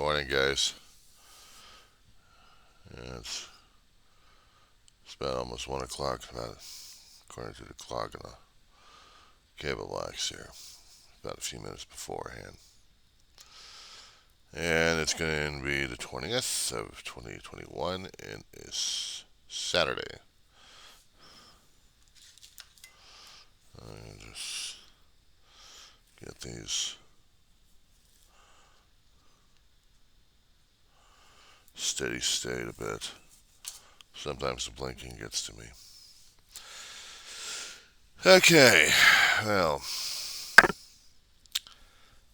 Morning, guys. Yeah, it's about almost 1 o'clock, about according to the clock on the cable box here. About a few minutes beforehand. And it's going to be the 20th of 2021, and it's Saturday. I just get these steady state a bit. Sometimes the blinking gets to me. Okay, well,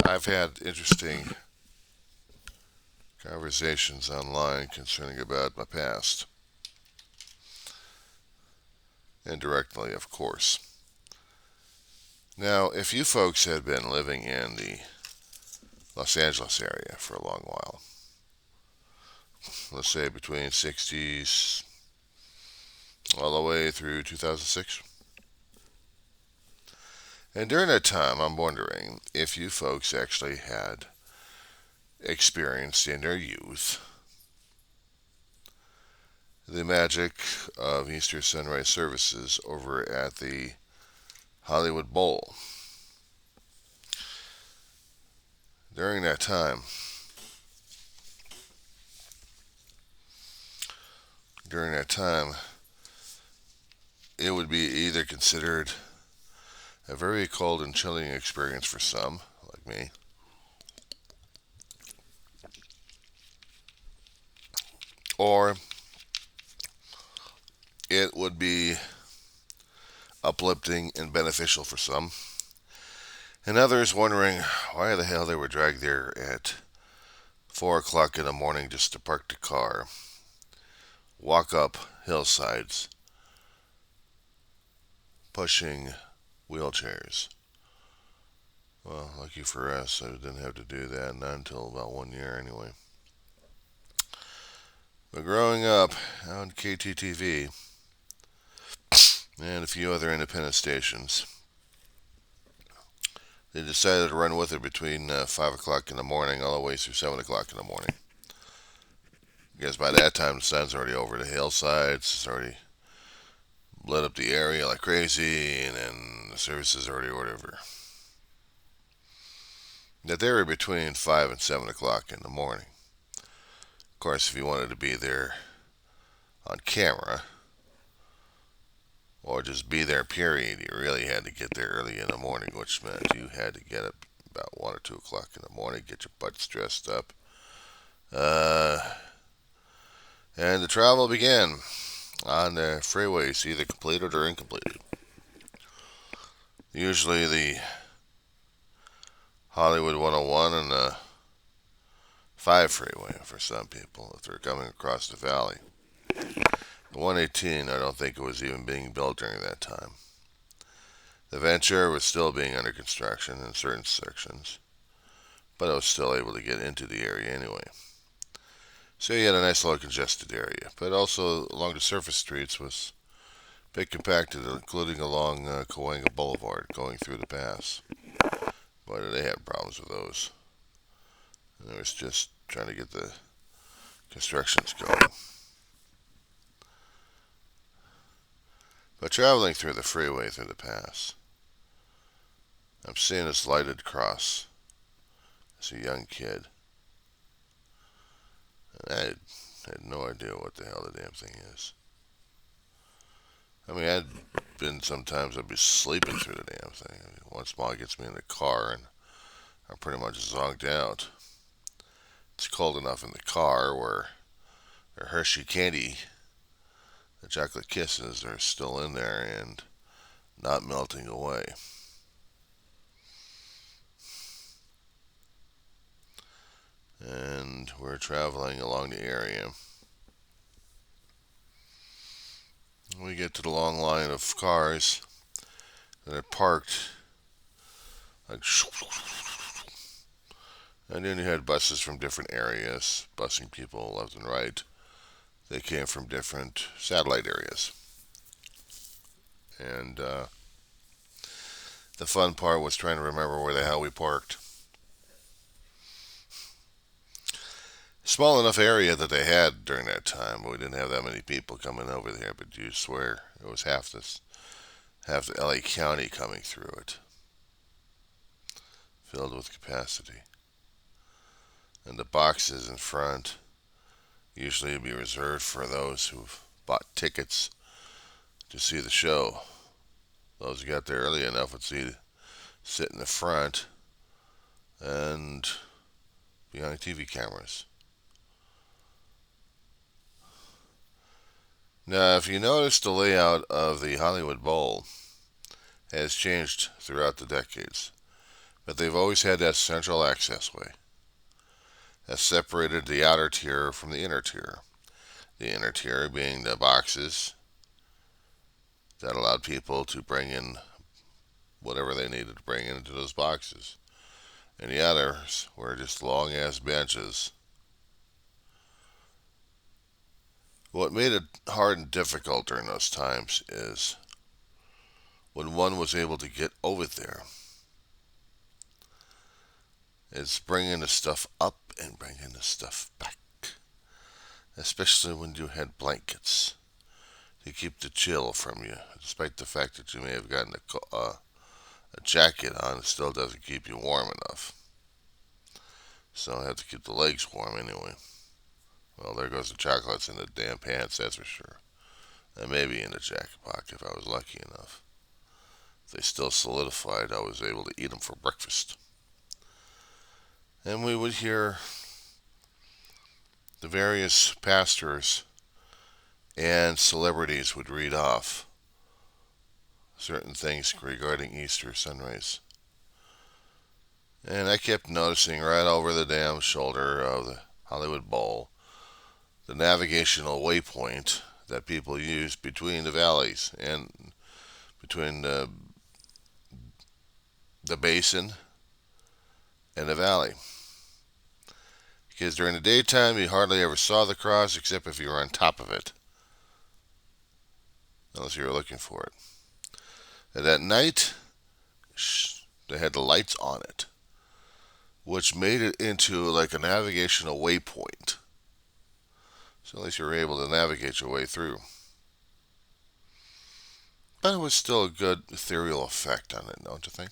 I've had interesting conversations online concerning about my past. Indirectly, of course. Now, if you folks had been living in the Los Angeles area for a long while, let's say between 60s all the way through 2006, and during that time, I'm wondering if you folks actually had experienced in your youth the magic of Easter sunrise services over at the Hollywood Bowl. During that time, during that time, it would be either considered a very cold and chilling experience for some, like me, or it would be uplifting and beneficial for some, and others wondering why the hell they were dragged there at 4 o'clock in the morning just to park the car, walk up hillsides, pushing wheelchairs. Well, lucky for us, I didn't have to do that, not until about 1 year anyway. But growing up on KTTV and a few other independent stations, they decided to run with it between 5 o'clock in the morning all the way through 7 o'clock in the morning. Because by that time the sun's already over the hillsides, it's already lit up the area like crazy, and then the service is already whatever. That they were between 5 and 7 o'clock in the morning. Of course, if you wanted to be there on camera, or just be there, period, you really had to get there early in the morning, which meant you had to get up about 1 or 2 o'clock in the morning, get your butts dressed up, uh, and the travel began on the freeways, either completed or incompleted. Usually the Hollywood 101 and the 5 freeway for some people if they're coming across the valley. The 118, I don't think it was even being built during that time. The Ventura was still being under construction in certain sections, but I was still able to get into the area anyway. So you had a nice little congested area, but also along the surface streets was big compacted, including along Cahuenga Boulevard going through the pass. Boy, did they have problems with those. And it was just trying to get the constructions going. But traveling through the freeway through the pass, I'm seeing this lighted cross as a young kid. And I had no idea what the hell the damn thing is. I mean, sometimes I'd be sleeping through the damn thing. I mean, once in a while it gets me in the car and I'm pretty much zonked out. It's cold enough in the car where the Hershey candy, the chocolate kisses, are still in there and not melting away. And we're traveling along the area. We get to the long line of cars that are parked like, and then you had buses from different areas busing people left and right. They came from different satellite areas. And the fun part was trying to remember where the hell we parked. Small enough area that they had during that time. We didn't have that many people coming over there, but you swear it was half the LA County coming through it, filled with capacity. And the boxes in front usually would be reserved for those who've bought tickets to see the show. Those who got there early enough would sit in the front and be on TV cameras. Now, if you notice, the layout of the Hollywood Bowl has changed throughout the decades, but they've always had that central access way that separated the outer tier from the inner tier. The inner tier being the boxes that allowed people to bring in whatever they needed to bring into those boxes. And the others were just long ass benches. What made it hard and difficult during those times is when one was able to get over there, it's bringing the stuff up and bringing the stuff back. Especially when you had blankets to keep the chill from you. Despite the fact that you may have gotten a jacket on, it still doesn't keep you warm enough. So I have to keep the legs warm anyway. Well, there goes the chocolates in the damn pants, that's for sure. And maybe in the jacket pocket if I was lucky enough. If they still solidified, I was able to eat them for breakfast. And we would hear the various pastors and celebrities would read off certain things regarding Easter sunrise. And I kept noticing right over the damn shoulder of the Hollywood Bowl the navigational waypoint that people use between the valleys and between the basin and the valley. Because during the daytime, you hardly ever saw the cross except if you were on top of it, unless you were looking for it. And at night, they had the lights on it, which made it into like a navigational waypoint. So at least you were able to navigate your way through. But it was still a good ethereal effect on it, don't you think?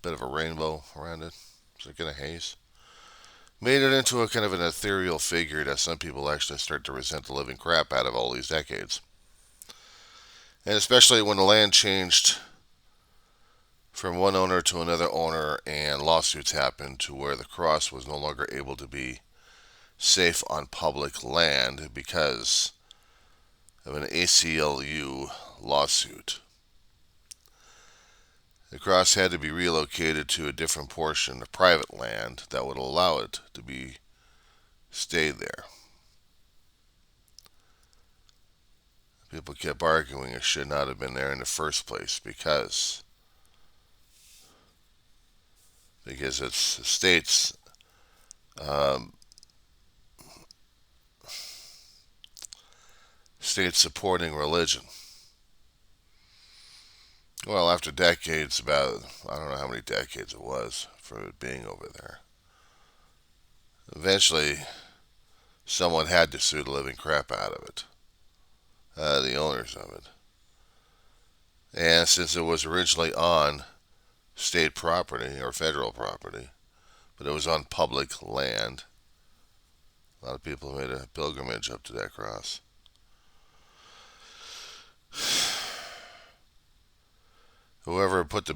Bit of a rainbow around it. It's like in a haze. Made it into a kind of an ethereal figure that some people actually start to resent the living crap out of all these decades. And especially when the land changed from one owner to another owner and lawsuits happened to where the cross was no longer able to be safe on public land because of an ACLU lawsuit. The cross had to be relocated to a different portion of private land that would allow it to be stayed there. People kept arguing it should not have been there in the first place because it's the state's state supporting religion. Well, after decades, about I don't know how many decades it was for it being over there, eventually someone had to sue the living crap out of it, the owners of it. And since it was originally on state property or federal property, but it was on public land, a lot of people made a pilgrimage up to that cross. Whoever put the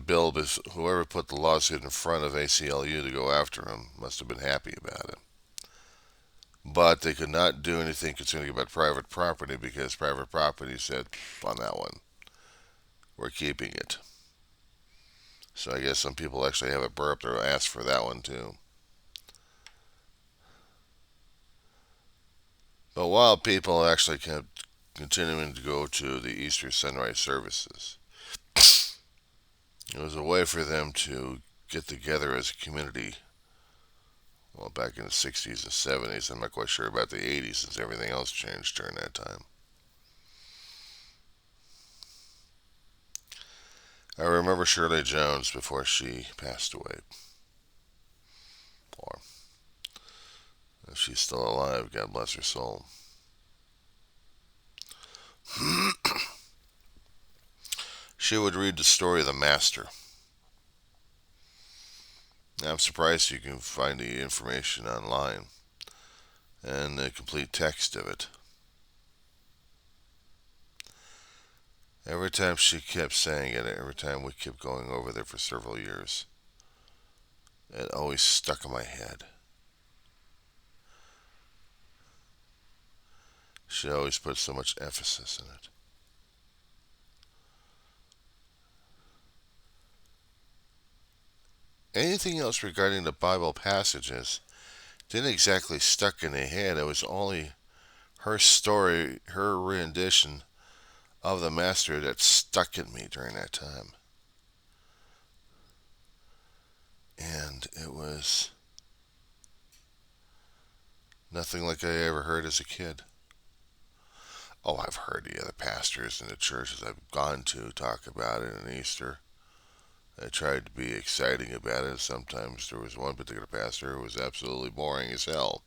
lawsuit in front of ACLU to go after him must have been happy about it. But they could not do anything concerning about private property because private property said on that one, we're keeping it. So I guess some people actually have a burp or ask for that one too. But while people actually kept continuing to go to the Easter sunrise services, it was a way for them to get together as a community. Well, back in the 60s and 70s, I'm not quite sure about the 80s since everything else changed during that time. I remember Shirley Jones before she passed away. Or If she's still alive, God bless her soul. She would read the story of the Master. I'm surprised you can find the information online and the complete text of it. Every time she kept saying it, every time we kept going over there for several years, it always stuck in my head. She always put so much emphasis in it. Anything else regarding the Bible passages didn't exactly stuck in the head. It was only her story, her rendition of the Master that stuck in me during that time. And it was nothing like I ever heard as a kid. Oh, I've heard the other pastors in the churches I've gone to talk about it in Easter. They tried to be exciting about it. Sometimes there was one particular pastor who was absolutely boring as hell.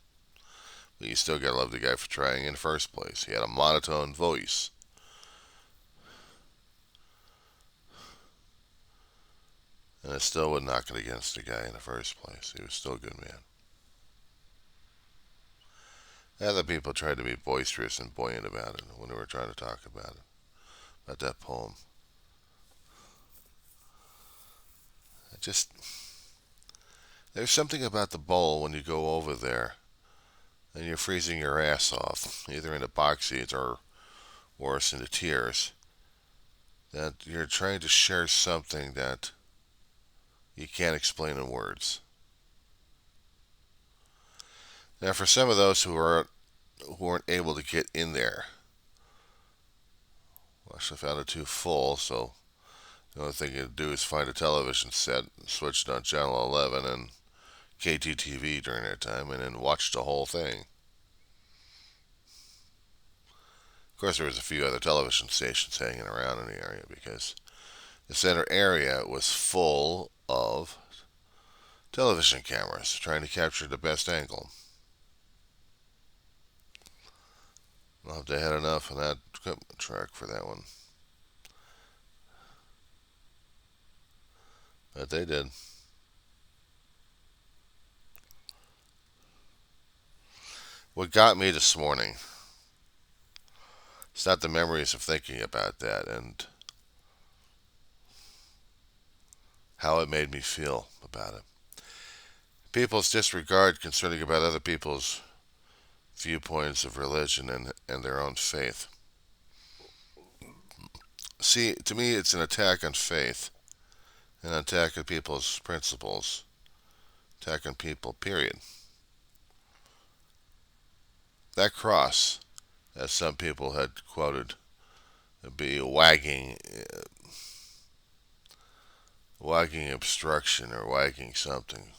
But you still gotta love the guy for trying in the first place. He had a monotone voice. And it still would knock it against the guy in the first place. He was still a good man. Other people tried to be boisterous and buoyant about it when they were trying to talk about it, about that poem. I just, there's something about the bowl when you go over there and you're freezing your ass off, either in the box seats or worse, in the tears, that you're trying to share something that you can't explain in words. Now, for some of those who weren't able to get in there, well, I found it too full, so the only thing you do is find a television set, switch it on channel 11 and KTTV during that time, and then watch the whole thing. Of course, there was a few other television stations hanging around in the area because the center area was full of television cameras trying to capture the best angle. Well, they had enough of that equipment track for that one. But they did. What got me this morning, it's not the memories of thinking about that and how it made me feel about it. People's disregard concerning about other people's viewpoints of religion and their own faith. See, to me, it's an attack on faith, an attack on people's principles, attack on people, period. That cross, as some people had quoted, would be wagging obstruction or wagging something.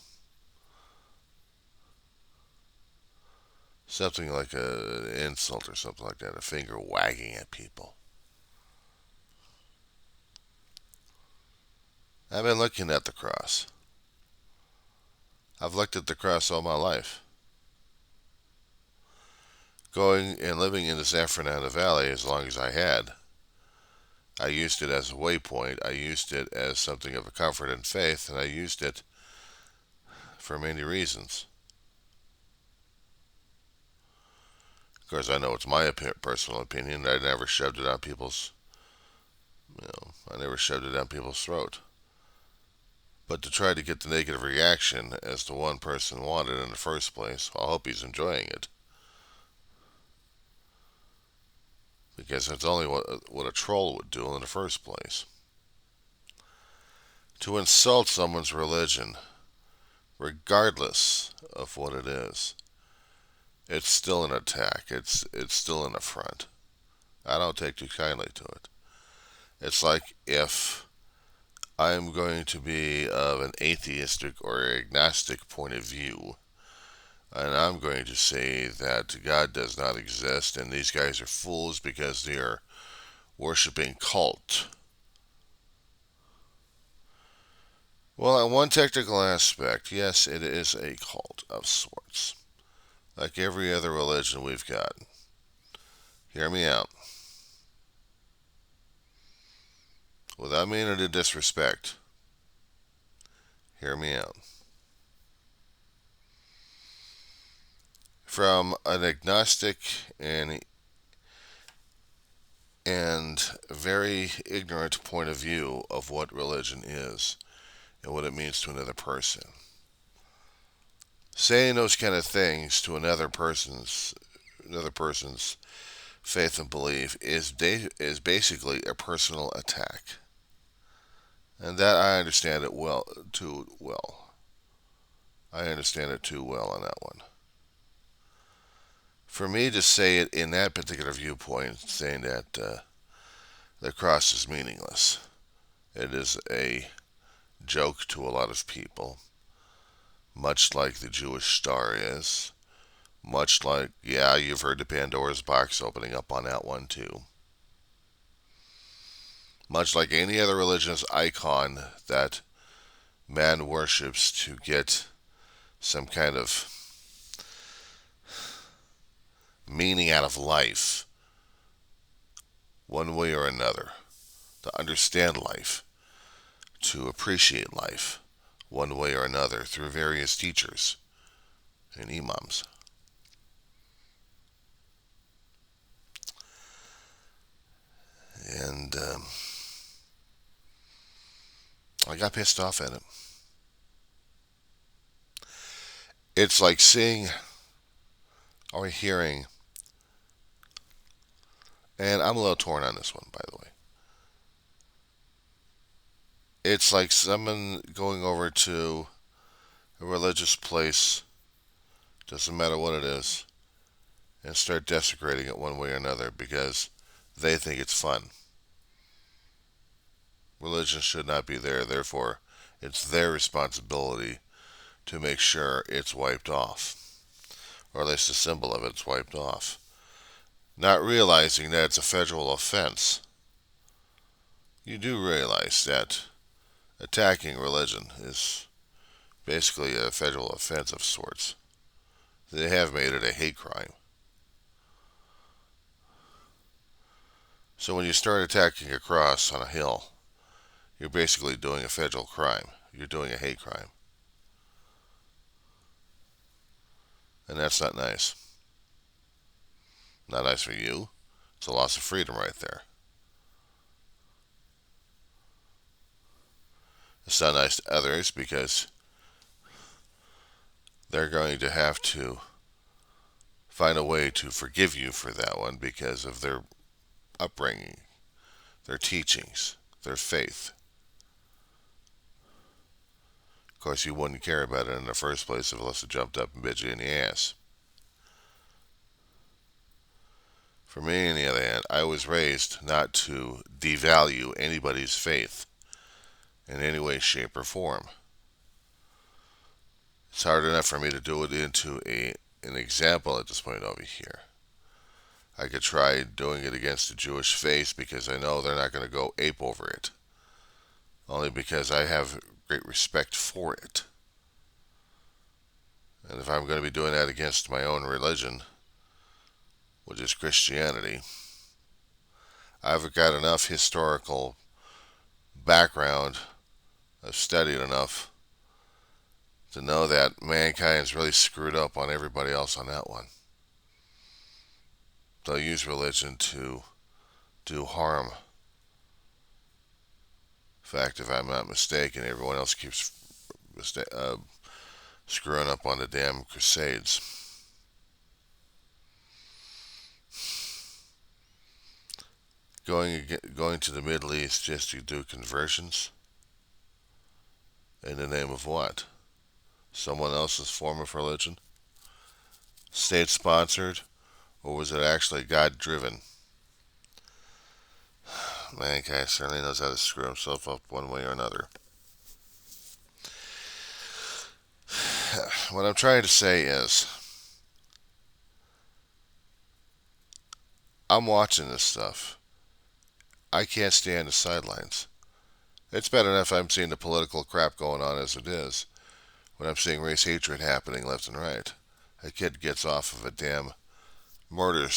Something like an insult or something like that, a finger wagging at people. I've been looking at the cross. I've looked at the cross all my life. Going and living in the San Fernando Valley as long as I had, I used it as a waypoint. I used it as something of a comfort and faith, and I used it for many reasons. Of course, I know it's my personal opinion. I never shoved it down people's, I never shoved it down people's throat. But to try to get the negative reaction as the one person wanted in the first place, I hope he's enjoying it. Because that's only what a troll would do in the first place. To insult someone's religion, regardless of what it is, it's still an attack. It's still an affront. I don't take too kindly to it. It's like if I'm going to be of an atheistic or agnostic point of view, and I'm going to say that God does not exist and these guys are fools because they are worshiping cult. Well, on one technical aspect, yes, it is a cult of sorts. like every other religion we've got. Hear me out. Without meaning to disrespect, hear me out. From an agnostic and very ignorant point of view of what religion is and what it means to another person. Saying those kind of things to another person's faith and belief is basically a personal attack. And that I understand it well too well. I understand it too well on that one. For me to say it in that particular viewpoint, saying that the cross is meaningless, it is a joke to a lot of people, much like the Jewish star is, much like, yeah, you've heard the Pandora's box opening up on that one too. Much like any other religious icon that man worships to get some kind of meaning out of life, one way or another, to understand life, to appreciate life, one way or another, through various teachers and imams. And I got pissed off at it. It's like seeing or hearing, and I'm a little torn on this one, by the way. It's like someone going over to a religious place, doesn't matter what it is, and start desecrating it one way or another because they think it's fun. Religion should not be there, therefore, it's their responsibility to make sure it's wiped off, or at least a symbol of it's wiped off. Not realizing that it's a federal offense. You do realize that attacking religion is basically a federal offense of sorts. They have made it a hate crime. So when you start attacking a cross on a hill, you're basically doing a federal crime. You're doing a hate crime. And that's not nice. Not nice for you. It's a loss of freedom right there. It's not nice to others because they're going to have to find a way to forgive you for that one because of their upbringing, their teachings, their faith. Of course, you wouldn't care about it in the first place unless it jumped up and bit you in the ass. For me, on the other hand, I was raised not to devalue anybody's faith in any way, shape, or form. It's hard enough for me to do it into an example at this point over here. I could try doing it against the Jewish faith because I know they're not going to go ape over it. Only because I have great respect for it. And if I'm going to be doing that against my own religion, which is Christianity, I've got enough historical background, I've studied enough to know that mankind's really screwed up on everybody else on that one. They'll use religion to do harm. In fact, if I'm not mistaken, everyone else keeps screwing up on the damn crusades. Going to the Middle East just to do conversions? In the name of what? Someone else's form of religion? State-sponsored? Or was it actually God-driven? Mankind certainly knows how to screw himself up one way or another. What I'm trying to say is, I'm watching this stuff. I can't stand the sidelines. It's bad enough I'm seeing the political crap going on as it is, when I'm seeing race hatred happening left and right. a kid gets off of a damn murder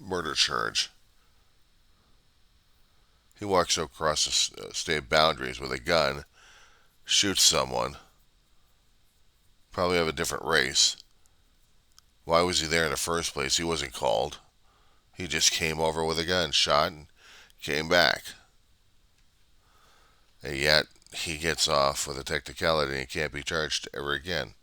murder charge. He walks across the state boundaries with a gun, shoots someone, probably of a different race. Why was he there in the first place? He wasn't called. He just came over with a gun, shot, and came back. And yet, he gets off with a technicality and can't be charged ever again.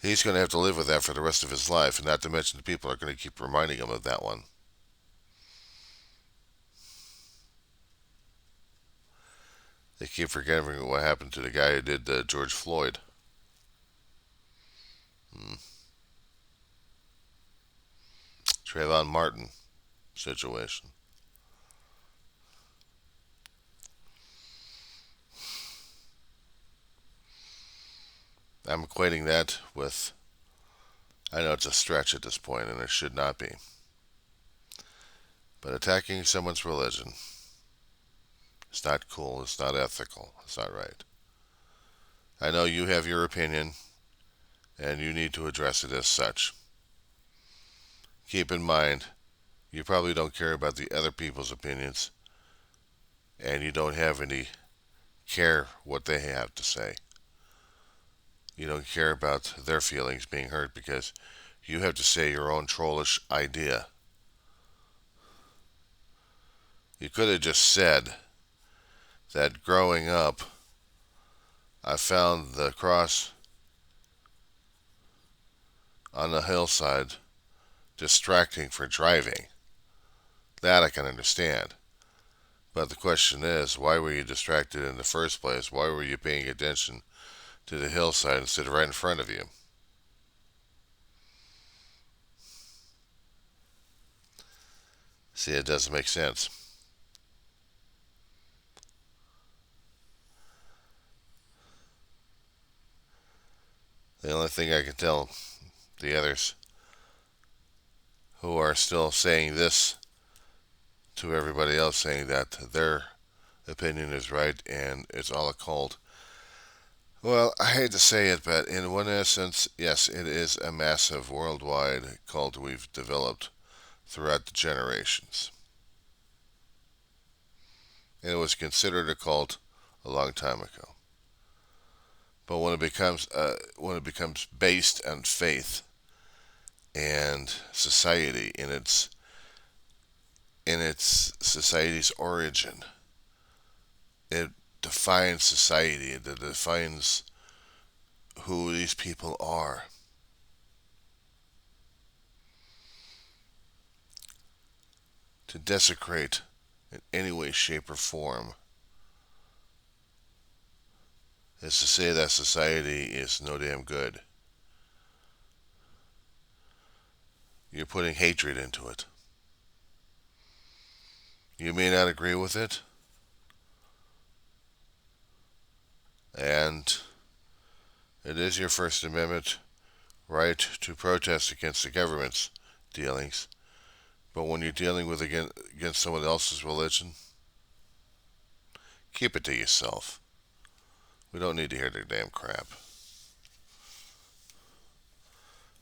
He's going to have to live with that for the rest of his life, and not to mention the people are going to keep reminding him of that one. They keep forgetting what happened to the guy who did George Floyd. Trayvon Martin situation. I'm equating that with, I know it's a stretch at this point, and it should not be, but attacking someone's religion, it's not cool, it's not ethical, it's not right. I know you have your opinion, and you need to address it as such. Keep in mind, you probably don't care about the other people's opinions, and you don't have any care what they have to say. You don't care about their feelings being hurt because you have to say your own trollish idea. You could have just said that growing up, I found the cross on the hillside distracting for driving. That I can understand. But the question is, why were you distracted in the first place? Why were you paying attention to the hillside instead of right in front of you? See, it doesn't make sense. The only thing I can tell the others who are still saying this to everybody else, saying that their opinion is right and it's all a cult. Well, I hate to say it, but in one essence, yes, it is a massive worldwide cult we've developed throughout the generations. And it was considered a cult a long time ago. But when it becomes based on faith and society in its society's origin, it defines society. It defines who these people are. To desecrate in any way, shape, or form is to say that society is no damn good. You're putting hatred into it. You may not agree with it, and it is your First Amendment right to protest against the government's dealings. But when you're dealing with against someone else's religion, keep it to yourself. We don't need to hear their damn crap.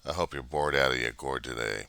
I hope you're bored out of your gourd today.